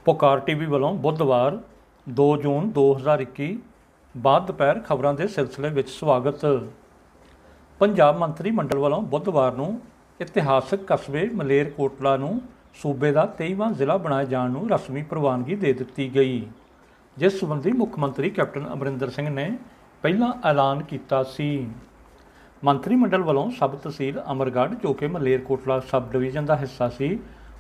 ਪੁਕਾਰ ਟੀਵੀ ਵੱਲੋਂ ਬੁੱਧਵਾਰ 2 ਜੂਨ 2021 ਬਾਅਦ ਦੁਪਹਿਰ ਖਬਰਾਂ ਦੇ ਸਿਲਸਿਲੇ ਵਿੱਚ ਸਵਾਗਤ। ਪੰਜਾਬ ਮੰਤਰੀ ਮੰਡਲ ਵੱਲੋਂ ਬੁੱਧਵਾਰ ਨੂੰ ਇਤਿਹਾਸਕ ਕਸਬੇ ਮਲੇਰਕੋਟਲਾ ਨੂੰ ਸੂਬੇ ਦਾ 23ਵਾਂ ਜ਼ਿਲ੍ਹਾ ਬਣਾਏ ਜਾਣ ਨੂੰ ਰਸਮੀ ਪ੍ਰਵਾਨਗੀ ਦੇ ਦਿੱਤੀ ਗਈ, ਜਿਸ ਸੰਬੰਧੀ ਮੁੱਖ ਮੰਤਰੀ ਕੈਪਟਨ ਅਮਰਿੰਦਰ ਸਿੰਘ ਨੇ ਪਹਿਲਾਂ ਐਲਾਨ ਕੀਤਾ ਸੀ। ਮੰਤਰੀ ਮੰਡਲ ਵੱਲੋਂ ਸਬ ਤਹਿਸੀਲ ਅਮਰਗੜ੍ਹ, ਜੋ ਕਿ ਮਲੇਰਕੋਟਲਾ ਸਬ ਡਿਵੀਜ਼ਨ ਦਾ ਹਿੱਸਾ ਸੀ,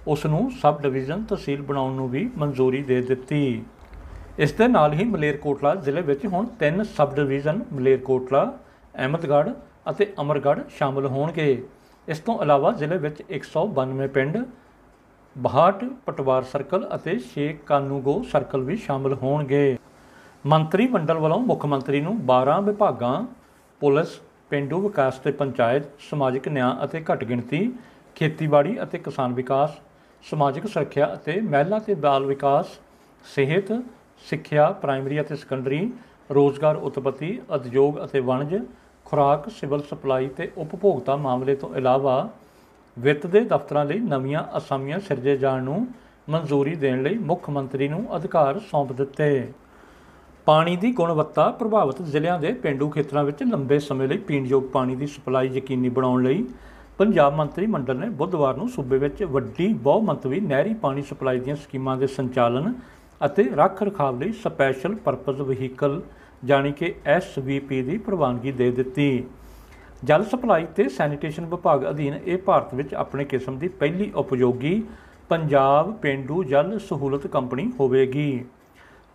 ਉਸ ਨੂੰ ਸਬ ਡਿਵੀਜ਼ਨ ਤਹਿਸੀਲ ਬਣਾਉਣ ਨੂੰ ਵੀ ਮਨਜ਼ੂਰੀ ਦੇ ਦਿੱਤੀ। ਇਸ ਦੇ ਨਾਲ ਹੀ ਮਲੇਰਕੋਟਲਾ ਜ਼ਿਲ੍ਹੇ ਵਿੱਚ ਹੁਣ 3 ਸਬ ਡਿਵੀਜ਼ਨ ਮਲੇਰਕੋਟਲਾ, ਅਹਿਮਦਗੜ੍ਹ ਅਤੇ ਅਮਰਗੜ੍ਹ ਸ਼ਾਮਲ ਹੋਣਗੇ। ਇਸ ਤੋਂ ਇਲਾਵਾ ਜ਼ਿਲ੍ਹੇ ਵਿੱਚ 192 ਪਿੰਡ, 62 ਪਟਵਾਰ ਸਰਕਲ ਅਤੇ 6 ਕਾਨੂੰਗੋ ਸਰਕਲ ਵੀ ਸ਼ਾਮਲ ਹੋਣਗੇ। ਮੰਤਰੀ ਮੰਡਲ ਵੱਲੋਂ ਮੁੱਖ ਮੰਤਰੀ ਨੂੰ 12 ਵਿਭਾਗਾਂ ਪੁਲਿਸ, ਪੇਂਡੂ ਵਿਕਾਸ ਤੇ ਪੰਚਾਇਤ, ਸਮਾਜਿਕ ਨਿਆਂ ਅਤੇ ਘੱਟ ਗਿਣਤੀ, ਖੇਤੀਬਾੜੀ ਅਤੇ ਕਿਸਾਨ ਵਿਕਾਸ, ਸਮਾਜਿਕ ਸੁਰੱਖਿਆ ਅਤੇ ਮਹਿਲਾ ਤੇ ਬਾਲ ਵਿਕਾਸ, ਸਿਹਤ, ਸਿੱਖਿਆ ਪ੍ਰਾਇਮਰੀ ਅਤੇ ਸੈਕੰਡਰੀ, ਰੋਜ਼ਗਾਰ ਉਤਪਤੀ, ਉਦਯੋਗ ਅਤੇ ਵਣਜ, ਖੁਰਾਕ, ਸਿਵਲ ਸਪਲਾਈ ਤੇ ਉਪਭੋਗਤਾ ਮਾਮਲੇ ਤੋਂ ਇਲਾਵਾ ਵਿੱਤ ਦੇ ਦਫ਼ਤਰਾਂ ਲਈ ਨਵੀਆਂ ਅਸਾਮੀਆਂ ਸਿਰਜੇ ਜਾਣ ਨੂੰ ਮਨਜ਼ੂਰੀ ਦੇਣ ਲਈ ਮੁੱਖ ਮੰਤਰੀ ਨੂੰ ਅਧਿਕਾਰ ਸੌਂਪ ਦਿੱਤੇ। ਪਾਣੀ ਦੀ ਗੁਣਵੱਤਾ ਪ੍ਰਭਾਵਿਤ ਜ਼ਿਲ੍ਹਿਆਂ ਦੇ ਪੇਂਡੂ ਖੇਤਰਾਂ ਵਿੱਚ ਲੰਬੇ ਸਮੇਂ ਲਈ ਪੀਣਯੋਗ ਪਾਣੀ ਦੀ ਸਪਲਾਈ ਯਕੀਨੀ ਬਣਾਉਣ ਲਈ ਪੰਜਾਬ ਮੰਤਰੀ ਮੰਡਲ ਨੇ ਬੁੱਧਵਾਰ ਨੂੰ ਸੂਬੇ ਵਿੱਚ ਵੱਡੀ ਬਹੁ-ਮੰਤਵੀ ਨਹਿਰੀ ਪਾਣੀ ਸਪਲਾਈ ਦੀਆਂ ਸਕੀਮਾਂ ਦੇ ਸੰਚਾਲਨ ਅਤੇ ਰੱਖ ਰਖਾਵ ਲਈ ਸਪੈਸ਼ਲ ਪਰਪਜ਼ ਵਹੀਕਲ ਜਾਣੀ ਕਿ SVP ਦੀ ਪ੍ਰਵਾਨਗੀ ਦੇ ਦਿੱਤੀ। ਜਲ ਸਪਲਾਈ ਤੇ ਸੈਨੀਟੇਸ਼ਨ ਵਿਭਾਗ ਅਧੀਨ ਇਹ ਭਾਰਤ ਵਿੱਚ ਆਪਣੇ ਕਿਸਮ ਦੀ ਪਹਿਲੀ ਉਪਯੋਗੀ ਪੰਜਾਬ ਪੇਂਡੂ ਜਲ ਸਹੂਲਤ ਕੰਪਨੀ ਹੋਵੇਗੀ।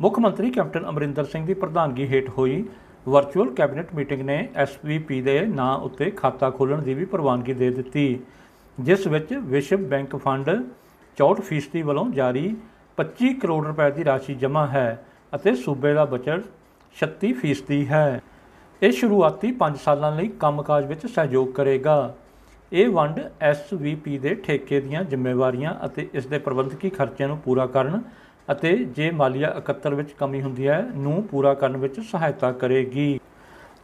ਮੁੱਖ ਮੰਤਰੀ ਕੈਪਟਨ ਅਮਰਿੰਦਰ ਸਿੰਘ ਦੀ ਪ੍ਰਧਾਨਗੀ ਹੇਠ ਹੋਈ ਵਰਚੁਅਲ ਕੈਬਨਿਟ ਮੀਟਿੰਗ ਨੇ SVP ਦੇ ਨਾਂ ਉੱਤੇ ਖਾਤਾ ਖੋਲ੍ਹਣ ਦੀ ਵੀ ਪ੍ਰਵਾਨਗੀ ਦੇ ਦਿੱਤੀ, ਜਿਸ ਵਿੱਚ ਵਿਸ਼ਵ ਬੈਂਕ ਫੰਡ 64% ਵੱਲੋਂ ਜਾਰੀ 25 ਕਰੋੜ ਰੁਪਏ ਦੀ ਰਾਸ਼ੀ ਜਮ੍ਹਾਂ ਹੈ ਅਤੇ ਸੂਬੇ ਦਾ ਬਜਟ 36% ਹੈ। ਇਹ ਸ਼ੁਰੂਆਤੀ 5 ਸਾਲਾਂ ਲਈ ਕੰਮਕਾਜ ਵਿੱਚ ਸਹਿਯੋਗ ਕਰੇਗਾ। ਇਹ ਵੰਡ SVP ਦੇ ਠੇਕੇ ਦੀਆਂ ਜ਼ਿੰਮੇਵਾਰੀਆਂ ਅਤੇ ਇਸ ਦੇ ਪ੍ਰਬੰਧਕੀ ਖਰਚਿਆਂ ਨੂੰ ਪੂਰਾ ਕਰਨ ਅਤੇ ਜੇ ਮਾਲੀਆ ਇਕੱਤਰ ਵਿੱਚ ਕਮੀ ਹੁੰਦੀ ਹੈ ਨੂੰ ਪੂਰਾ ਕਰਨ ਵਿੱਚ ਸਹਾਇਤਾ ਕਰੇਗੀ।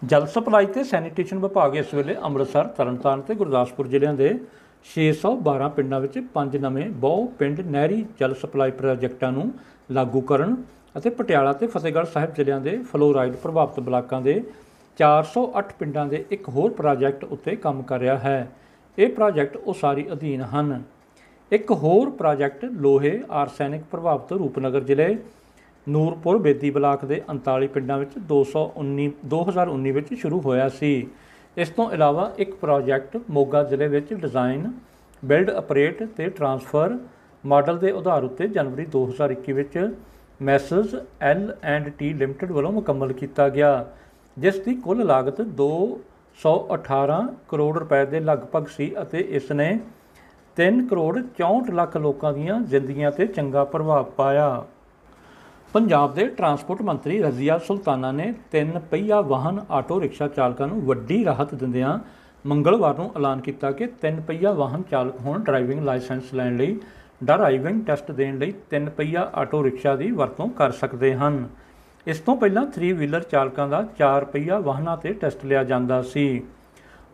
ਜਲ ਸਪਲਾਈ ਤੇ ਸੈਨੀਟੇਸ਼ਨ ਵਿਭਾਗ ਇਸ ਵੇਲੇ ਅੰਮ੍ਰਿਤਸਰ, ਤਰਨਤਾਰਨ ਤੇ ਗੁਰਦਾਸਪੁਰ ਜ਼ਿਲ੍ਹਿਆਂ ਦੇ 612 ਪਿੰਡਾਂ ਵਿੱਚ 5 ਨਵੇਂ ਬਹੁ ਪਿੰਡ ਨਹਿਰੀ ਜਲ ਸਪਲਾਈ ਪ੍ਰੋਜੈਕਟਾਂ ਨੂੰ ਲਾਗੂ ਕਰਨ ਅਤੇ ਪਟਿਆਲਾ ਤੇ ਫਤਿਹਗੜ੍ਹ ਸਾਹਿਬ ਜ਼ਿਲ੍ਹਿਆਂ ਦੇ ਫਲੋਰਾਈਡ ਪ੍ਰਭਾਵਿਤ ਬਲਾਕਾਂ ਦੇ 408 ਪਿੰਡਾਂ ਦੇ ਇੱਕ ਹੋਰ ਪ੍ਰੋਜੈਕਟ ਉੱਤੇ ਕੰਮ ਕਰ ਰਿਹਾ ਹੈ। ਇਹ ਪ੍ਰੋਜੈਕਟ ਉਸਾਰੀ ਅਧੀਨ ਹਨ। ਇੱਕ ਹੋਰ ਪ੍ਰੋਜੈਕਟ ਲੋਹੇ ਆਰਸੈਨਿਕ ਪ੍ਰਭਾਵਿਤ ਰੂਪਨਗਰ ਜ਼ਿਲ੍ਹੇ ਨੂਰਪੁਰ ਬੇਦੀ ਬਲਾਕ ਦੇ 39 ਪਿੰਡਾਂ ਵਿੱਚ 2019 ਵਿੱਚ ਸ਼ੁਰੂ ਹੋਇਆ ਸੀ। ਇਸ ਤੋਂ ਇਲਾਵਾ ਇੱਕ ਪ੍ਰੋਜੈਕਟ ਮੋਗਾ ਜ਼ਿਲ੍ਹੇ ਵਿੱਚ ਡਿਜ਼ਾਈਨ, ਬਿਲਡ, ਆਪਰੇਟ ਤੇ ਟਰਾਂਸਫਰ ਮਾਡਲ ਦੇ ਆਧਾਰ ਉੱਤੇ ਜਨਵਰੀ 2021 ਵਿੱਚ ਮੈਸਰਜ਼ L&T ਲਿਮਟਿਡ ਵੱਲੋਂ ਮੁਕੰਮਲ ਕੀਤਾ ਗਿਆ, ਜਿਸ ਦੀ ਕੁੱਲ ਲਾਗਤ 218 ਕਰੋੜ ਰੁਪਏ ਦੇ ਲਗਭਗ ਸੀ ਅਤੇ ਇਸ ਨੇ 3 ਕਰੋੜ 64 ਲੱਖ ਲੋਕਾਂ ਦੀਆਂ ਜ਼ਿੰਦਗੀਆਂ 'ਤੇ ਚੰਗਾ ਪ੍ਰਭਾਵ ਪਾਇਆ। ਪੰਜਾਬ ਦੇ ਟਰਾਂਸਪੋਰਟ ਮੰਤਰੀ ਰਜ਼ੀਆ ਸੁਲਤਾਨਾ ਨੇ 3 ਪਹੀਆ ਵਾਹਨ ਆਟੋ ਰਿਕਸ਼ਾ ਚਾਲਕਾਂ ਨੂੰ ਵੱਡੀ ਰਾਹਤ ਦਿੰਦਿਆਂ ਮੰਗਲਵਾਰ ਨੂੰ ਐਲਾਨ ਕੀਤਾ ਕਿ 3 ਪਹੀਆ ਵਾਹਨ ਚਾਲਕ ਹੁਣ ਡਰਾਈਵਿੰਗ ਲਾਇਸੈਂਸ ਲੈਣ ਲਈ ਡਰਾਈਵਿੰਗ ਟੈਸਟ ਦੇਣ ਲਈ 3 ਪਹੀਆ ਆਟੋ ਰਿਕਸ਼ਾ ਦੀ ਵਰਤੋਂ ਕਰ ਸਕਦੇ ਹਨ। ਇਸ ਤੋਂ ਪਹਿਲਾਂ 3 ਵੀਲਰ ਚਾਲਕਾਂ ਦਾ 4 ਪਹੀਆ ਵਾਹਨਾਂ 'ਤੇ ਟੈਸਟ ਲਿਆ ਜਾਂਦਾ ਸੀ।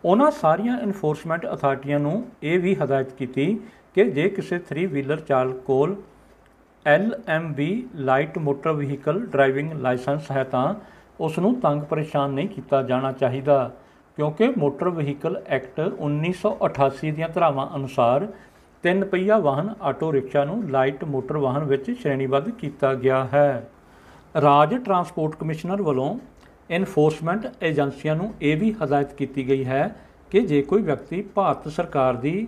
ਉਹਨਾਂ ਸਾਰੀਆਂ ਇਨਫੋਰਸਮੈਂਟ ਅਥਾਰਟੀਆਂ ਨੂੰ ਇਹ ਵੀ ਹਦਾਇਤ ਕੀਤੀ ਕਿ ਜੇ ਕਿਸੇ 3 ਵੀਲਰ ਚਾਲਕ ਕੋਲ LMV light motor vehicle driving licence ਹੈ ਤਾਂ ਉਸ ਨੂੰ ਤੰਗ ਪਰੇਸ਼ਾਨ ਨਹੀਂ ਕੀਤਾ ਜਾਣਾ ਚਾਹੀਦਾ, ਕਿਉਂਕਿ ਮੋਟਰ ਵਹੀਕਲ ਐਕਟ 1988 ਦੀਆਂ ਧਾਰਾਵਾਂ ਅਨੁਸਾਰ 3 ਪਹੀਆ ਵਾਹਨ ਆਟੋ ਰਿਕਸ਼ਾ ਨੂੰ ਲਾਈਟ ਮੋਟਰ ਵਾਹਨ ਵਿੱਚ ਸ਼੍ਰੇਣੀਬੱਧ ਕੀਤਾ ਗਿਆ ਹੈ। ਰਾਜ ਟਰਾਂਸਪੋਰਟ ਕਮਿਸ਼ਨਰ ਵੱਲੋਂ ਇਨਫੋਰਸਮੈਂਟ ਏਜੰਸੀਆਂ ਨੂੰ ਇਹ ਵੀ ਹਦਾਇਤ ਕੀਤੀ ਗਈ ਹੈ ਕਿ ਜੇ ਕੋਈ ਵਿਅਕਤੀ ਭਾਰਤ ਸਰਕਾਰ ਦੀ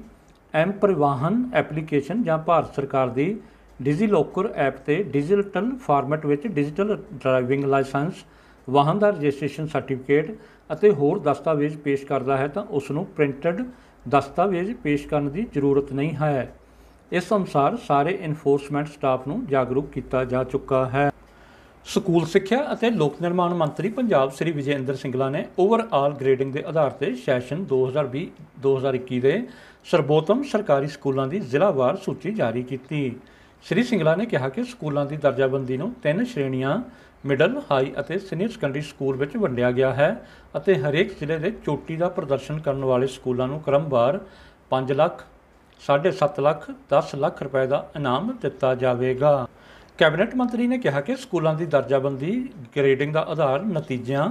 M-ਪਰਿਵਾਹਨ ਐਪਲੀਕੇਸ਼ਨ ਜਾਂ ਭਾਰਤ ਸਰਕਾਰ ਦੀ ਡਿਜੀਲੋਕਰ ਐਪ 'ਤੇ ਡਿਜੀਟਲ ਫਾਰਮੈਟ ਵਿੱਚ ਡਿਜੀਟਲ ਡਰਾਈਵਿੰਗ ਲਾਇਸੈਂਸ, ਵਾਹਨ ਦਾ ਰਜਿਸਟ੍ਰੇਸ਼ਨ ਸਰਟੀਫਿਕੇਟ ਅਤੇ ਹੋਰ ਦਸਤਾਵੇਜ਼ ਪੇਸ਼ ਕਰਦਾ ਹੈ ਤਾਂ ਉਸ ਨੂੰ ਪ੍ਰਿੰਟਡ ਦਸਤਾਵੇਜ਼ ਪੇਸ਼ ਕਰਨ ਦੀ ਜ਼ਰੂਰਤ ਨਹੀਂ ਹੈ। ਇਸ ਅਨੁਸਾਰ ਸਾਰੇ ਇਨਫੋਰਸਮੈਂਟ ਸਟਾਫ ਨੂੰ ਜਾਗਰੂਕ ਕੀਤਾ ਜਾ ਚੁੱਕਾ ਹੈ। ਸਕੂਲ ਸਿੱਖਿਆ ਅਤੇ ਲੋਕ ਨਿਰਮਾਣ ਮੰਤਰੀ ਪੰਜਾਬ ਸ੍ਰੀ ਵਿਜੇ ਇੰਦਰ ਸਿੰਗਲਾ ਨੇ ਓਵਰਆਲ ਗ੍ਰੇਡਿੰਗ ਦੇ ਆਧਾਰ 'ਤੇ ਸੈਸ਼ਨ 2020-2021 ਦੇ ਸਰਬੋਤਮ ਸਰਕਾਰੀ ਸਕੂਲਾਂ ਦੀ ਜ਼ਿਲ੍ਹਾਵਾਰ ਸੂਚੀ ਜਾਰੀ ਕੀਤੀ। ਸ੍ਰੀ ਸਿੰਗਲਾ ਨੇ ਕਿਹਾ ਕਿ ਸਕੂਲਾਂ ਦੀ ਦਰਜਾਬੰਦੀ ਨੂੰ 3 ਸ਼੍ਰੇਣੀਆਂ ਮਿਡਲ, ਹਾਈ ਅਤੇ ਸੀਨੀਅਰ ਸੈਕੰਡਰੀ ਸਕੂਲ ਵਿੱਚ ਵੰਡਿਆ ਗਿਆ ਹੈ ਅਤੇ ਹਰੇਕ ਜ਼ਿਲ੍ਹੇ ਦੇ ਚੋਟੀ ਦਾ ਪ੍ਰਦਰਸ਼ਨ ਕਰਨ ਵਾਲੇ ਸਕੂਲਾਂ ਨੂੰ ਕ੍ਰਮਵਾਰ 5 ਲੱਖ, 7.5 ਲੱਖ 10 ਲੱਖ ਰੁਪਏ ਦਾ ਇਨਾਮ ਦਿੱਤਾ ਜਾਵੇਗਾ। ਕੈਬਨਿਟ ਮੰਤਰੀ ਨੇ ਕਿਹਾ ਕਿ ਸਕੂਲਾਂ ਦੀ ਦਰਜਾਬੰਦੀ, ਗ੍ਰੇਡਿੰਗ ਦਾ ਆਧਾਰ ਨਤੀਜਿਆਂ,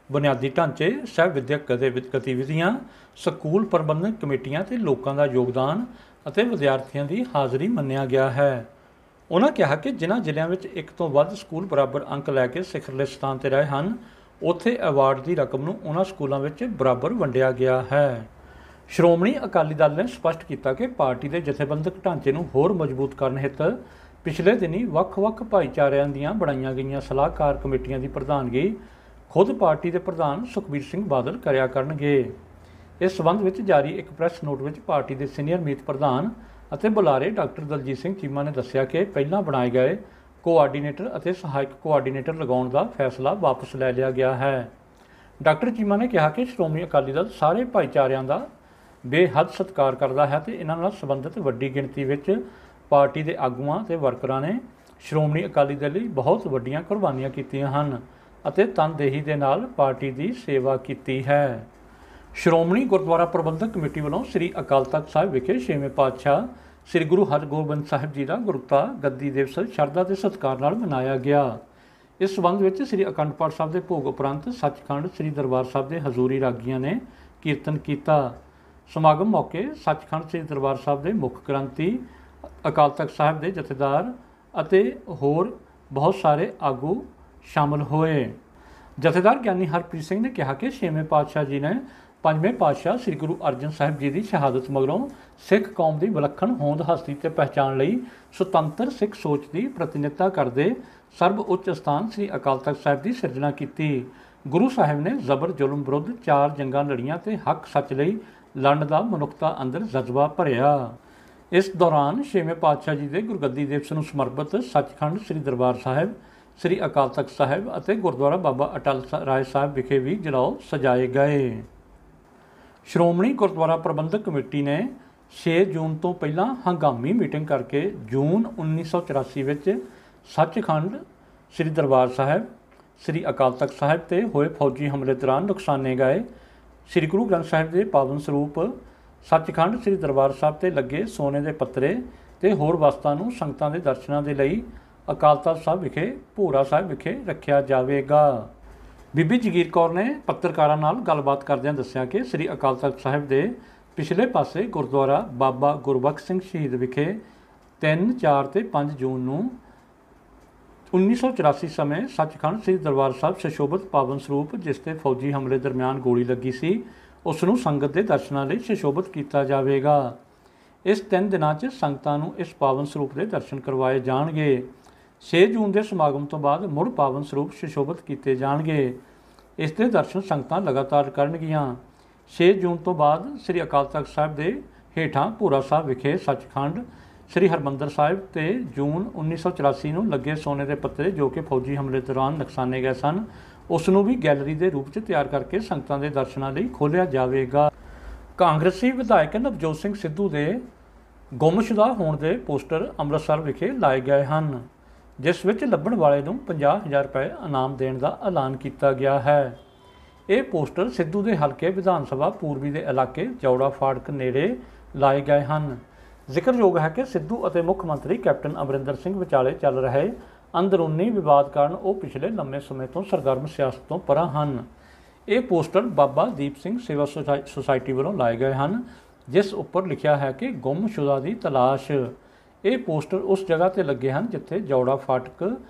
ਬੁਨਿਆਦੀ ਢਾਂਚੇ, ਸਹਿ ਵਿਦਿਅਕ ਗਤੀਵਿਧੀਆਂ, ਸਕੂਲ ਪ੍ਰਬੰਧਨ ਕਮੇਟੀਆਂ ਤੇ ਲੋਕਾਂ ਦਾ ਯੋਗਦਾਨ ਅਤੇ ਵਿਦਿਆਰਥੀਆਂ ਦੀ ਹਾਜ਼ਰੀ ਮੰਨਿਆ ਗਿਆ ਹੈ। ਉਹਨਾਂ ਕਿਹਾ ਕਿ ਜਿਨ੍ਹਾਂ ਜ਼ਿਲ੍ਹਿਆਂ ਵਿੱਚ ਇੱਕ ਤੋਂ ਵੱਧ ਸਕੂਲ ਬਰਾਬਰ ਅੰਕ ਲੈ ਕੇ ਸਿਖਰਲੇ ਸਥਾਨ 'ਤੇ ਰਹੇ ਹਨ, ਉੱਥੇ ਅਵਾਰਡ ਦੀ ਰਕਮ ਨੂੰ ਉਹਨਾਂ ਸਕੂਲਾਂ ਵਿੱਚ ਬਰਾਬਰ ਵੰਡਿਆ ਗਿਆ ਹੈ। ਸ਼੍ਰੋਮਣੀ ਅਕਾਲੀ ਦਲ ਨੇ ਸਪਸ਼ਟ ਕੀਤਾ ਕਿ ਪਾਰਟੀ ਦੇ ਜਥੇਬੰਦਕ ਢਾਂਚੇ ਨੂੰ ਹੋਰ ਮਜ਼ਬੂਤ ਕਰਨ ਹਿੱਤ ਪਿਛਲੇ ਦਿਨੀਂ ਵੱਖ-ਵੱਖ ਭਾਈਚਾਰਿਆਂ ਦੀਆਂ ਬਣਾਈਆਂ ਗਈਆਂ ਸਲਾਹਕਾਰ ਕਮੇਟੀਆਂ ਦੀ ਪ੍ਰਧਾਨਗੀ ਖੁਦ ਪਾਰਟੀ ਦੇ ਪ੍ਰਧਾਨ ਸੁਖਬੀਰ ਸਿੰਘ ਬਾਦਲ ਕਰਿਆ ਕਰਨਗੇ। ਇਸ ਸੰਬੰਧ ਵਿੱਚ ਜਾਰੀ ਇੱਕ ਪ੍ਰੈਸ ਨੋਟ ਵਿੱਚ ਪਾਰਟੀ ਦੇ ਸੀਨੀਅਰ ਮੀਤ ਪ੍ਰਧਾਨ ਅਤੇ ਬੁਲਾਰੇ ਡਾਕਟਰ ਦਲਜੀਤ ਸਿੰਘ ਚੀਮਾ ਨੇ ਦੱਸਿਆ ਕਿ ਪਹਿਲਾਂ ਬਣਾਏ ਗਏ ਕੋਆਰਡੀਨੇਟਰ ਅਤੇ ਸਹਾਇਕ ਕੋਆਰਡੀਨੇਟਰ ਲਗਾਉਣ ਦਾ ਫੈਸਲਾ ਵਾਪਸ ਲੈ ਲਿਆ ਗਿਆ ਹੈ। ਡਾਕਟਰ ਚੀਮਾ ਨੇ ਕਿਹਾ ਕਿ ਸ਼੍ਰੋਮਣੀ ਅਕਾਲੀ ਦਲ ਸਾਰੇ ਭਾਈਚਾਰਿਆਂ ਦਾ ਬੇਹੱਦ ਸਤਿਕਾਰ ਕਰਦਾ ਹੈ ਤੇ ਇਹਨਾਂ ਨਾਲ ਸੰਬੰਧਿਤ ਵੱਡੀ ਗਿਣਤੀ ਵਿੱਚ ਪਾਰਟੀ ਦੇ ਆਗੂਆਂ ਤੇ ਵਰਕਰਾਂ ਨੇ ਸ਼੍ਰੋਮਣੀ ਅਕਾਲੀ ਦਲ ਲਈ ਬਹੁਤ ਵੱਡੀਆਂ ਕੁਰਬਾਨੀਆਂ ਕੀਤੀਆਂ ਹਨ ਅਤੇ ਤਨਦੇਹੀ ਦੇ ਨਾਲ ਪਾਰਟੀ ਦੀ ਸੇਵਾ ਕੀਤੀ ਹੈ। ਸ਼੍ਰੋਮਣੀ ਗੁਰਦੁਆਰਾ ਪ੍ਰਬੰਧਕ ਕਮੇਟੀ ਵੱਲੋਂ ਸ੍ਰੀ ਅਕਾਲ ਤਖ਼ਤ ਸਾਹਿਬ ਵਿਖੇ ਛੇਵੇਂ ਪਾਤਸ਼ਾਹ ਸ੍ਰੀ ਗੁਰੂ ਹਰਗੋਬਿੰਦ ਸਾਹਿਬ ਜੀ ਦਾ ਗੁਰਤਾ ਗੱਦੀ ਦਿਵਸ ਸ਼ਰਧਾ ਤੇ ਸਤਿਕਾਰ ਨਾਲ ਮਨਾਇਆ ਗਿਆ। ਇਸ ਸੰਬੰਧ ਵਿੱਚ ਸ੍ਰੀ ਅਖੰਡ ਪਾਠ ਸਾਹਿਬ ਦੇ ਭੋਗ ਉਪਰੰਤ ਸੱਚਖੰਡ ਸ੍ਰੀ ਦਰਬਾਰ ਸਾਹਿਬ ਦੇ ਹਜ਼ੂਰੀ ਰਾਗੀਆਂ ਨੇ ਕੀਰਤਨ ਕੀਤਾ। ਸਮਾਗਮ ਮੌਕੇ ਸੱਚਖੰਡ ਸ੍ਰੀ ਦਰਬਾਰ ਸਾਹਿਬ ਦੇ ਮੁੱਖ ਗ੍ਰੰਥੀ, ਅਕਾਲ ਤਖ਼ਤ ਸਾਹਿਬ ਦੇ ਜਥੇਦਾਰ ਅਤੇ ਹੋਰ ਬਹੁਤ ਸਾਰੇ ਆਗੂ ਸ਼ਾਮਲ ਹੋਏ। ਜਥੇਦਾਰ ਗਿਆਨੀ ਹਰਪ੍ਰੀਤ ਸਿੰਘ ਨੇ ਕਿਹਾ ਕਿ ਛੇਵੇਂ ਪਾਤਸ਼ਾਹ ਜੀ ਨੇ ਪੰਜਵੇਂ ਪਾਤਸ਼ਾਹ ਸ੍ਰੀ ਗੁਰੂ ਅਰਜਨ ਸਾਹਿਬ ਜੀ ਦੀ ਸ਼ਹਾਦਤ ਮਗਰੋਂ ਸਿੱਖ ਕੌਮ ਦੀ ਵਿਲੱਖਣ ਹੋਂਦ ਹਸਤੀ ਤੇ ਪਹਿਚਾਣ ਲਈ ਸੁਤੰਤਰ ਸਿੱਖ ਸੋਚ ਦੀ ਪ੍ਰਤੀਨਿਧਤਾ ਕਰਦੇ ਸਰਬ ਉੱਚ ਸਥਾਨ ਸ੍ਰੀ ਅਕਾਲ ਤਖ਼ਤ ਸਾਹਿਬ ਦੀ ਸਿਰਜਣਾ ਕੀਤੀ। ਗੁਰੂ ਸਾਹਿਬ ਨੇ ਜ਼ਬਰ ਜ਼ੁਲਮ ਵਿਰੁੱਧ 4 ਜੰਗਾਂ ਲੜੀਆਂ ਤੇ ਹੱਕ ਸੱਚ ਲਈ ਲੜਨ ਦਾ ਮਨੁੱਖਤਾ ਅੰਦਰ ਜਜ਼ਬਾ ਭਰਿਆ। ਇਸ ਦੌਰਾਨ ਛੇਵੇਂ ਪਾਤਸ਼ਾਹ ਜੀ ਦੇ ਗੁਰਗੱਦੀ ਦਿਵਸ ਨੂੰ ਸਮਰਪਿਤ ਸੱਚਖੰਡ ਸ੍ਰੀ ਦਰਬਾਰ ਸਾਹਿਬ, ਸ੍ਰੀ ਅਕਾਲ ਤਖ਼ਤ ਸਾਹਿਬ ਅਤੇ ਗੁਰਦੁਆਰਾ ਬਾਬਾ ਅਟਲ ਰਾਏ ਸਾਹਿਬ ਵਿਖੇ ਵੀ ਜਲੌ ਸਜਾਏ ਗਏ। ਸ਼੍ਰੋਮਣੀ ਗੁਰਦੁਆਰਾ ਪ੍ਰਬੰਧਕ ਕਮੇਟੀ ਨੇ 6 ਜੂਨ ਤੋਂ ਪਹਿਲਾਂ ਹੰਗਾਮੀ ਮੀਟਿੰਗ ਕਰਕੇ ਜੂਨ 1984 ਵਿੱਚ ਸੱਚਖੰਡ ਸ੍ਰੀ ਦਰਬਾਰ ਸਾਹਿਬ, ਸ੍ਰੀ ਅਕਾਲ ਤਖ਼ਤ ਸਾਹਿਬ ਤੇ ਹੋਏ ਫੌਜੀ ਹਮਲੇ ਦੌਰਾਨ ਨੁਕਸਾਨੇ ਗਏ ਸ੍ਰੀ ਗੁਰੂ ਗ੍ਰੰਥ ਸਾਹਿਬ ਦੇ ਪਾਵਨ ਸਰੂਪ ਸੱਚਖੰਡ ਸ੍ਰੀ ਦਰਬਾਰ ਸਾਹਿਬ ਤੇ ਲੱਗੇ ਸੋਨੇ ਦੇ ਪੱਤਰੇ ਤੇ ਹੋਰ ਵਸਤਾਂ ਨੂੰ ਸੰਗਤਾਂ ਦੇ ਦਰਸ਼ਨਾਂ ਦੇ ਲਈ ਅਕਾਲ ਤਖ਼ਤ ਸਾਹਿਬ ਵਿਖੇ ਭੋਰਾ ਸਾਹਿਬ ਵਿਖੇ ਰੱਖਿਆ ਜਾਵੇਗਾ। ਬੀਬੀ ਜਗੀਰ ਕੌਰ ਨੇ ਪੱਤਰਕਾਰਾਂ ਨਾਲ ਗੱਲਬਾਤ ਕਰਦਿਆਂ ਦੱਸਿਆ ਕਿ ਸ੍ਰੀ ਅਕਾਲ ਤਖ਼ਤ ਸਾਹਿਬ ਦੇ ਪਿਛਲੇ ਪਾਸੇ ਗੁਰਦੁਆਰਾ ਬਾਬਾ ਗੁਰਬਖਸ਼ ਸਿੰਘ ਸ਼ਹੀਦ ਵਿਖੇ 3, 4 ਤੇ 5 ਜੂਨ ਨੂੰ 1984 ਸਮੇਂ ਸੱਚਖੰਡ ਸ੍ਰੀ ਦਰਬਾਰ ਸਾਹਿਬ ਸੁਸ਼ੋਭਿਤ ਪਾਵਨ ਸਰੂਪ ਜਿਸ ਤੇ ਫੌਜੀ ਹਮਲੇ ਦਰਮਿਆਨ ਗੋਲੀ ਲੱਗੀ ਸੀ, ਉਸ ਨੂੰ ਸੰਗਤ ਦੇ ਦਰਸ਼ਨਾਂ ਲਈ ਸੁਸ਼ੋਭਿਤ ਕੀਤਾ ਜਾਵੇਗਾ। ਇਸ 3 ਦਿਨਾਂ 'ਚ ਸੰਗਤਾਂ ਨੂੰ ਇਸ ਪਾਵਨ ਸਰੂਪ ਦੇ ਦਰਸ਼ਨ ਕਰਵਾਏ ਜਾਣਗੇ। 6 ਜੂਨ ਦੇ ਸਮਾਗਮ ਤੋਂ ਬਾਅਦ ਮੁੜ ਪਾਵਨ ਸਰੂਪ ਸੁਸ਼ੋਭਿਤ ਕੀਤੇ ਜਾਣਗੇ। ਇਸ ਦੇ ਦਰਸ਼ਨ ਸੰਗਤਾਂ ਲਗਾਤਾਰ ਕਰਨਗੀਆਂ। 6 ਜੂਨ ਤੋਂ ਬਾਅਦ ਸ੍ਰੀ ਅਕਾਲ ਤਖ਼ਤ ਸਾਹਿਬ ਦੇ ਹੇਠਾਂ ਭੋਰਾ ਸਾਹਿਬ ਵਿਖੇ ਸੱਚਖੰਡ ਸ੍ਰੀ ਹਰਿਮੰਦਰ ਸਾਹਿਬ ਤੇ ਜੂਨ 1984 ਨੂੰ ਲੱਗੇ ਸੋਨੇ ਦੇ ਪੱਤਰੇ ਜੋ ਕਿ ਫੌਜੀ ਹਮਲੇ ਦੌਰਾਨ ਨੁਕਸਾਨੇ ਗਏ ਸਨ, ਉਸ ਨੂੰ ਵੀ ਗੈਲਰੀ ਦੇ ਰੂਪ 'ਚ ਤਿਆਰ ਕਰਕੇ ਸੰਗਤਾਂ ਦੇ ਦਰਸ਼ਨਾਂ ਲਈ ਖੋਲ੍ਹਿਆ ਜਾਵੇਗਾ। ਕਾਂਗਰਸੀ ਵਿਧਾਇਕ ਨਵਜੋਤ ਸਿੰਘ ਸਿੱਧੂ ਦੇ ਗੁੰਮਸ਼ੁਦਾ ਹੋਣ ਦੇ ਪੋਸਟਰ ਅੰਮ੍ਰਿਤਸਰ ਵਿਖੇ ਲਾਏ ਗਏ ਹਨ, ਜਿਸ ਵਿੱਚ ਲੱਭਣ ਵਾਲੇ ਨੂੰ 50,000 ਰੁਪਏ ਇਨਾਮ ਦੇਣ ਦਾ ਐਲਾਨ ਕੀਤਾ ਗਿਆ ਹੈ। ਇਹ ਪੋਸਟਰ ਸਿੱਧੂ ਦੇ ਹਲਕੇ ਵਿਧਾਨ ਸਭਾ ਪੂਰਬੀ ਦੇ ਇਲਾਕੇ ਜੌੜਾ ਫਾਟਕ ਨੇੜੇ ਲਾਏ ਗਏ ਹਨ। ਜ਼ਿਕਰਯੋਗ ਹੈ ਕਿ ਸਿੱਧੂ ਅਤੇ ਮੁੱਖ ਮੰਤਰੀ ਕੈਪਟਨ ਅਮਰਿੰਦਰ ਸਿੰਘ ਵਿਚਾਲੇ ਚੱਲ ਰਹੇ ਅੰਦਰੂਨੀ ਵਿਵਾਦ ਕਾਰਨ ਉਹ ਪਿਛਲੇ ਲੰਮੇ ਸਮੇਂ ਤੋਂ ਸਰਗਰਮ ਸਿਆਸਤ ਤੋਂ ਪਰਾਂ ਹਨ। ਇਹ ਪੋਸਟਰ ਬਾਬਾ ਦੀਪ ਸਿੰਘ ਸੇਵਾ ਸੁਸਾਇਟੀ ਵੱਲੋਂ ਲਾਏ ਗਏ ਹਨ, ਜਿਸ ਉੱਪਰ ਲਿਖਿਆ ਹੈ ਕਿ ਗੁੰਮਸ਼ੁਦਾ ਦੀ ਤਲਾਸ਼। ਇਹ ਪੋਸਟਰ ਉਸ ਜਗ੍ਹਾ 'ਤੇ ਲੱਗੇ ਹਨ ਜਿੱਥੇ ਜੌੜਾ ਫਾਟਕ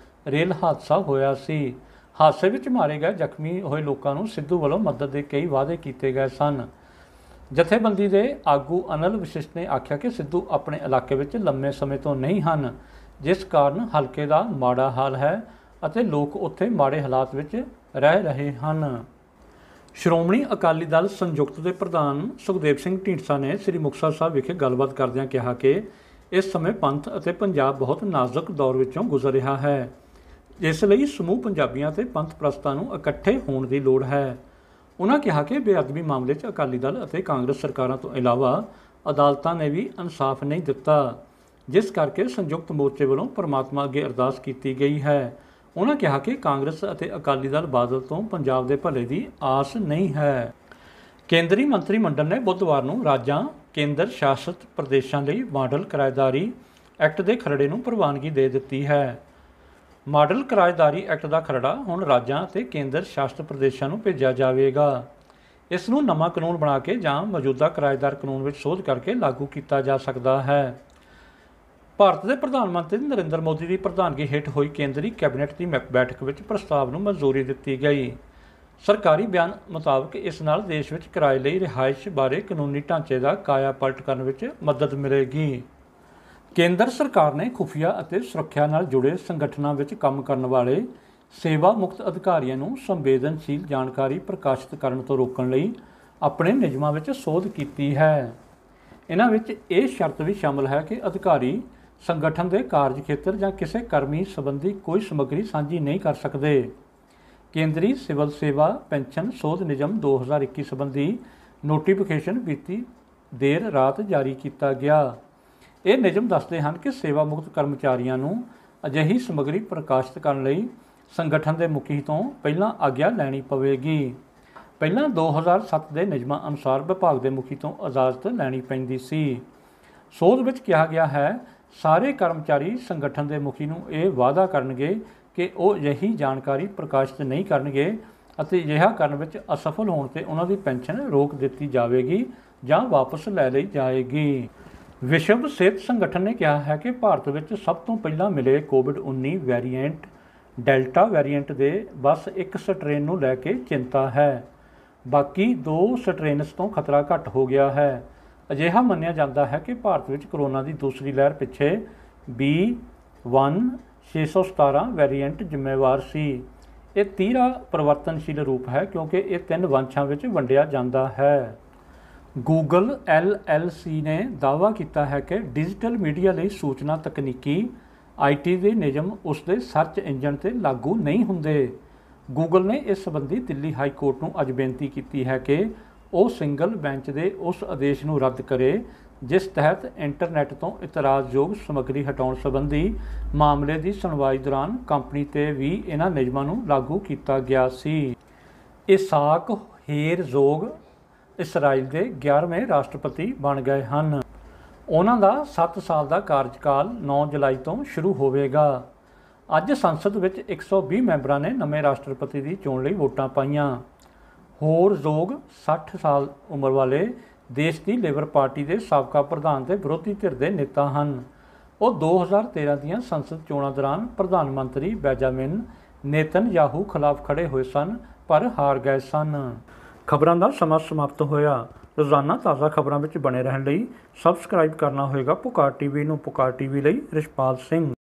ਰੇਲ ਹਾਦਸਾ ਹੋਇਆ ਸੀ। ਹਾਦਸੇ ਵਿੱਚ ਮਾਰੇ ਗਏ ਜ਼ਖਮੀ ਹੋਏ ਲੋਕਾਂ ਨੂੰ ਸਿੱਧੂ ਵੱਲੋਂ ਮਦਦ ਦੇ ਕਈ ਵਾਅਦੇ ਕੀਤੇ ਗਏ ਸਨ। ਜਥੇਬੰਦੀ ਦੇ ਆਗੂ ਅਨਿਲ ਵਸ਼ਿਸ਼ਟ ਨੇ ਆਖਿਆ ਕਿ ਸਿੱਧੂ ਆਪਣੇ ਇਲਾਕੇ ਵਿੱਚ ਲੰਮੇ ਸਮੇਂ ਤੋਂ ਨਹੀਂ ਹਨ, ਜਿਸ ਕਾਰਨ ਹਲਕੇ ਦਾ ਮਾੜਾ ਹਾਲ ਹੈ ਅਤੇ ਲੋਕ ਉੱਥੇ ਮਾੜੇ ਹਾਲਾਤ ਵਿੱਚ ਰਹਿ ਰਹੇ ਹਨ। ਸ਼੍ਰੋਮਣੀ ਅਕਾਲੀ ਦਲ ਸੰਯੁਕਤ ਦੇ ਪ੍ਰਧਾਨ ਸੁਖਦੇਵ ਸਿੰਘ ਢੀਂਡਸਾ ਨੇ ਸ੍ਰੀ ਮੁਕਤਸਰ ਸਾਹਿਬ ਵਿਖੇ ਗੱਲਬਾਤ ਕਰਦਿਆਂ ਕਿਹਾ ਕਿ ਇਸ ਸਮੇਂ ਪੰਥ ਅਤੇ ਪੰਜਾਬ ਬਹੁਤ ਨਾਜ਼ੁਕ ਦੌਰ ਵਿੱਚੋਂ ਗੁਜ਼ਰ ਰਿਹਾ ਹੈ, ਇਸ ਲਈ ਸਮੂਹ ਪੰਜਾਬੀਆਂ ਤੇ ਪੰਥ ਪ੍ਰਸਤਾਂ ਨੂੰ ਇਕੱਠੇ ਹੋਣ ਦੀ ਲੋੜ ਹੈ। ਉਹਨਾਂ ਕਿਹਾ ਕਿ ਬੇਅਦਬੀ ਮਾਮਲੇ 'ਚ ਅਕਾਲੀ ਦਲ ਅਤੇ ਕਾਂਗਰਸ ਸਰਕਾਰਾਂ ਤੋਂ ਇਲਾਵਾ ਅਦਾਲਤਾਂ ਨੇ ਵੀ ਇਨਸਾਫ ਨਹੀਂ ਦਿੱਤਾ, ਜਿਸ ਕਰਕੇ ਸੰਯੁਕਤ ਮੋਰਚੇ ਵੱਲੋਂ ਪਰਮਾਤਮਾ ਅੱਗੇ ਅਰਦਾਸ ਕੀਤੀ ਗਈ ਹੈ। ਉਹਨਾਂ ਕਿਹਾ ਕਿ ਕਾਂਗਰਸ ਅਤੇ ਅਕਾਲੀ ਦਲ ਬਾਦਲ ਤੋਂ ਪੰਜਾਬ ਦੇ ਭਲੇ ਦੀ ਆਸ ਨਹੀਂ ਹੈ। ਕੇਂਦਰੀ ਮੰਤਰੀ ਮੰਡਲ ਨੇ ਬੁੱਧਵਾਰ ਨੂੰ ਰਾਜਾਂ ਕੇਂਦਰ ਸ਼ਾਸਤ ਪ੍ਰਦੇਸ਼ਾਂ ਲਈ ਮਾਡਲ ਕਿਰਾਏਦਾਰੀ ਐਕਟ ਦੇ ਖਰੜੇ ਨੂੰ ਪ੍ਰਵਾਨਗੀ ਦੇ ਦਿੱਤੀ ਹੈ। ਮਾਡਲ ਕਿਰਾਏਦਾਰੀ ਐਕਟ ਦਾ ਖਰੜਾ ਹੁਣ ਰਾਜਾਂ ਅਤੇ ਕੇਂਦਰ ਸ਼ਾਸਤ ਪ੍ਰਦੇਸ਼ਾਂ ਨੂੰ ਭੇਜਿਆ ਜਾਵੇਗਾ। ਇਸ ਨੂੰ ਨਵਾਂ ਕਾਨੂੰਨ ਬਣਾ ਕੇ ਜਾਂ ਮੌਜੂਦਾ ਕਿਰਾਏਦਾਰ ਕਾਨੂੰਨ ਵਿੱਚ ਸੋਧ ਕਰਕੇ ਲਾਗੂ ਕੀਤਾ ਜਾ ਸਕਦਾ ਹੈ। ਭਾਰਤ ਦੇ ਪ੍ਰਧਾਨ ਮੰਤਰੀ ਨਰਿੰਦਰ ਮੋਦੀ ਦੀ ਪ੍ਰਧਾਨਗੀ ਹੇਠ ਹੋਈ ਕੇਂਦਰੀ ਕੈਬਨਿਟ ਦੀ ਬੈਠਕ ਵਿੱਚ ਪ੍ਰਸਤਾਵ ਨੂੰ ਮਨਜ਼ੂਰੀ ਦਿੱਤੀ ਗਈ। ਸਰਕਾਰੀ ਬਿਆਨ ਮੁਤਾਬਕ ਇਸ ਨਾਲ ਦੇਸ਼ ਵਿੱਚ ਕਿਰਾਏ ਲਈ ਰਿਹਾਇਸ਼ ਬਾਰੇ ਕਾਨੂੰਨੀ ਢਾਂਚੇ ਦਾ ਕਾਇਆ ਪਲਟ ਕਰਨ ਵਿੱਚ ਮਦਦ ਮਿਲੇਗੀ। ਕੇਂਦਰ ਸਰਕਾਰ ਨੇ ਖੁਫੀਆ ਅਤੇ ਸੁਰੱਖਿਆ ਨਾਲ ਜੁੜੇ ਸੰਗਠਨਾਂ ਵਿੱਚ ਕੰਮ ਕਰਨ ਵਾਲੇ ਸੇਵਾ ਮੁਕਤ ਅਧਿਕਾਰੀਆਂ ਨੂੰ ਸੰਵੇਦਨਸ਼ੀਲ ਜਾਣਕਾਰੀ ਪ੍ਰਕਾਸ਼ਿਤ ਕਰਨ ਤੋਂ ਰੋਕਣ ਲਈ ਆਪਣੇ ਨਿਯਮਾਂ ਵਿੱਚ ਸੋਧ ਕੀਤੀ ਹੈ। ਇਹਨਾਂ ਵਿੱਚ ਇਹ ਸ਼ਰਤ ਵੀ ਸ਼ਾਮਲ ਹੈ ਕਿ ਅਧਿਕਾਰੀ ਸੰਗਠਨ ਦੇ ਕਾਰਜ ਖੇਤਰ ਜਾਂ ਕਿਸੇ ਕਰਮੀ ਸੰਬੰਧੀ ਕੋਈ ਸਮੱਗਰੀ ਸਾਂਝੀ ਨਹੀਂ ਕਰ ਸਕਦੇ। ਕੇਂਦਰੀ ਸਿਵਲ ਸੇਵਾ ਪੈਨਸ਼ਨ ਸੋਧ ਨਿਯਮ 2021 ਸੰਬੰਧੀ ਨੋਟੀਫਿਕੇਸ਼ਨ ਬੀਤੀ ਦੇਰ ਰਾਤ ਜਾਰੀ ਕੀਤਾ ਗਿਆ। ਇਹ ਨਿਯਮ ਦੱਸਦੇ ਹਨ ਕਿ ਸੇਵਾ ਮੁਕਤ ਕਰਮਚਾਰੀਆਂ ਨੂੰ ਅਜਿਹੀ ਸਮੱਗਰੀ ਪ੍ਰਕਾਸ਼ਿਤ ਕਰਨ ਲਈ ਸੰਗਠਨ ਦੇ ਮੁਖੀ ਤੋਂ ਪਹਿਲਾਂ ਆਗਿਆ ਲੈਣੀ ਪਵੇਗੀ। ਪਹਿਲਾਂ 2007 ਦੇ ਨਿਯਮਾਂ ਅਨੁਸਾਰ ਵਿਭਾਗ ਦੇ ਮੁਖੀ ਤੋਂ ਇਜਾਜ਼ਤ ਲੈਣੀ ਪੈਂਦੀ ਸੀ। ਸੋਧ ਵਿੱਚ ਕਿਹਾ ਗਿਆ ਹੈ, ਸਾਰੇ ਕਰਮਚਾਰੀ ਸੰਗਠਨ ਦੇ ਮੁਖੀ ਨੂੰ ਇਹ ਵਾਅਦਾ ਕਰਨਗੇ ਕਿ ਉਹ ਅਜਿਹੀ ਜਾਣਕਾਰੀ ਪ੍ਰਕਾਸ਼ਿਤ ਨਹੀਂ ਕਰਨਗੇ ਅਤੇ ਅਜਿਹਾ ਕਰਨ ਵਿੱਚ ਅਸਫਲ ਹੋਣ 'ਤੇ ਉਹਨਾਂ ਦੀ ਪੈਨਸ਼ਨ ਰੋਕ ਦਿੱਤੀ ਜਾਵੇਗੀ ਜਾਂ ਵਾਪਸ ਲੈ ਲਈ ਜਾਏਗੀ। ਵਿਸ਼ਵ ਸਿਹਤ ਸੰਗਠਨ ਨੇ ਕਿਹਾ ਹੈ ਕਿ ਭਾਰਤ ਵਿੱਚ ਸਭ ਤੋਂ ਪਹਿਲਾਂ ਮਿਲੇ ਕੋਵਿਡ-19 ਵੈਰੀਐਂਟ ਡੈਲਟਾ ਵੈਰੀਐਂਟ ਦੇ ਬਸ ਇੱਕ ਸਟ੍ਰੇਨ ਨੂੰ ਲੈ ਕੇ ਚਿੰਤਾ ਹੈ। ਬਾਕੀ 2 ਸਟ੍ਰੇਨਸ ਤੋਂ ਖਤਰਾ ਘੱਟ ਹੋ ਗਿਆ ਹੈ। ਅਜਿਹਾ ਮੰਨਿਆ ਜਾਂਦਾ ਹੈ ਕਿ ਭਾਰਤ ਵਿੱਚ ਕਰੋਨਾ ਦੀ ਦੂਸਰੀ ਲਹਿਰ ਪਿੱਛੇ B1617 ਵੈਰੀਐਂਟ ਜ਼ਿੰਮੇਵਾਰ ਸੀ। ਇਹ ਤੀਹਰਾ ਪਰਿਵਰਤਨਸ਼ੀਲ ਰੂਪ ਹੈ ਕਿਉਂਕਿ ਇਹ 3 ਵੰਸ਼ਾਂ ਵਿੱਚ ਵੰਡਿਆ ਜਾਂਦਾ ਹੈ। ਗੂਗਲ LLC ਨੇ ਦਾਅਵਾ ਕੀਤਾ ਹੈ ਕਿ ਡਿਜੀਟਲ ਮੀਡੀਆ ਲਈ ਸੂਚਨਾ ਤਕਨੀਕੀ IT ਦੇ ਨਿਯਮ ਉਸ ਦੇ ਸਰਚ ਇੰਜਣ 'ਤੇ ਲਾਗੂ ਨਹੀਂ ਹੁੰਦੇ। ਗੂਗਲ ਨੇ ਇਸ ਸੰਬੰਧੀ ਦਿੱਲੀ ਹਾਈ ਕੋਰਟ ਨੂੰ ਅੱਜ ਬੇਨਤੀ ਕੀਤੀ ਹੈ ਕਿ ਉਹ ਸਿੰਗਲ ਬੈਂਚ ਦੇ ਉਸ ਆਦੇਸ਼ ਨੂੰ ਰੱਦ ਕਰੇ ਜਿਸ ਤਹਿਤ ਇੰਟਰਨੈੱਟ ਤੋਂ ਇਤਰਾਜ਼ਯੋਗ ਸਮੱਗਰੀ ਹਟਾਉਣ ਸੰਬੰਧੀ ਮਾਮਲੇ ਦੀ ਸੁਣਵਾਈ ਦੌਰਾਨ ਕੰਪਨੀ 'ਤੇ ਵੀ ਇਹਨਾਂ ਨਿਯਮਾਂ ਨੂੰ ਲਾਗੂ ਕੀਤਾ ਗਿਆ ਸੀ। ਇਸਾਕ ਹੇਰਜ਼ੋਗ ਇਸਰਾਈਲ ਦੇ 11ਵੇਂ ਰਾਸ਼ਟਰਪਤੀ ਬਣ ਗਏ ਹਨ। ਉਹਨਾਂ ਦਾ 7 ਸਾਲ ਦਾ ਕਾਰਜਕਾਲ 9 ਜੁਲਾਈ ਤੋਂ ਸ਼ੁਰੂ ਹੋਵੇਗਾ। ਅੱਜ ਸੰਸਦ ਵਿੱਚ 120 ਮੈਂਬਰਾਂ ਨੇ ਨਵੇਂ ਰਾਸ਼ਟਰਪਤੀ ਦੀ ਚੋਣ ਲਈ ਵੋਟਾਂ ਪਾਈਆਂ। ਹੇਰਜ਼ੋਗ 60 ਸਾਲ ਉਮਰ ਵਾਲੇ ਦੇਸ਼ ਦੀ ਲੇਬਰ ਪਾਰਟੀ ਦੇ ਸਾਬਕਾ ਪ੍ਰਧਾਨ ਤੇ ਵਿਰੋਧੀ ਧਿਰ ਦੇ ਨੇਤਾ ਹਨ। ਉਹ 2013 ਦੀਆਂ ਸੰਸਦ ਚੋਣਾਂ ਦੌਰਾਨ ਪ੍ਰਧਾਨ ਮੰਤਰੀ ਬੈਂਜਾਮਿਨ ਨੇਤਨਯਾਹੂ ਖਿਲਾਫ ਖੜੇ ਹੋਏ ਸਨ ਪਰ ਹਾਰ ਗਏ ਸਨ। ਖਬਰਾਂ ਦਾ ਸਮਾਂ ਸਮਾਪਤ ਹੋਇਆ। ਰੋਜ਼ਾਨਾ ਤਾਜ਼ਾ ਖਬਰਾਂ ਵਿੱਚ ਬਣੇ ਰਹਿਣ ਲਈ ਸਬਸਕ੍ਰਾਈਬ ਕਰਨਾ ਹੋਵੇਗਾ ਪੁਕਾਰ TV ਨੂੰ। ਪੁਕਾਰ TV ਲਈ ਰਿਸ਼ਪਾਲ ਸਿੰਘ।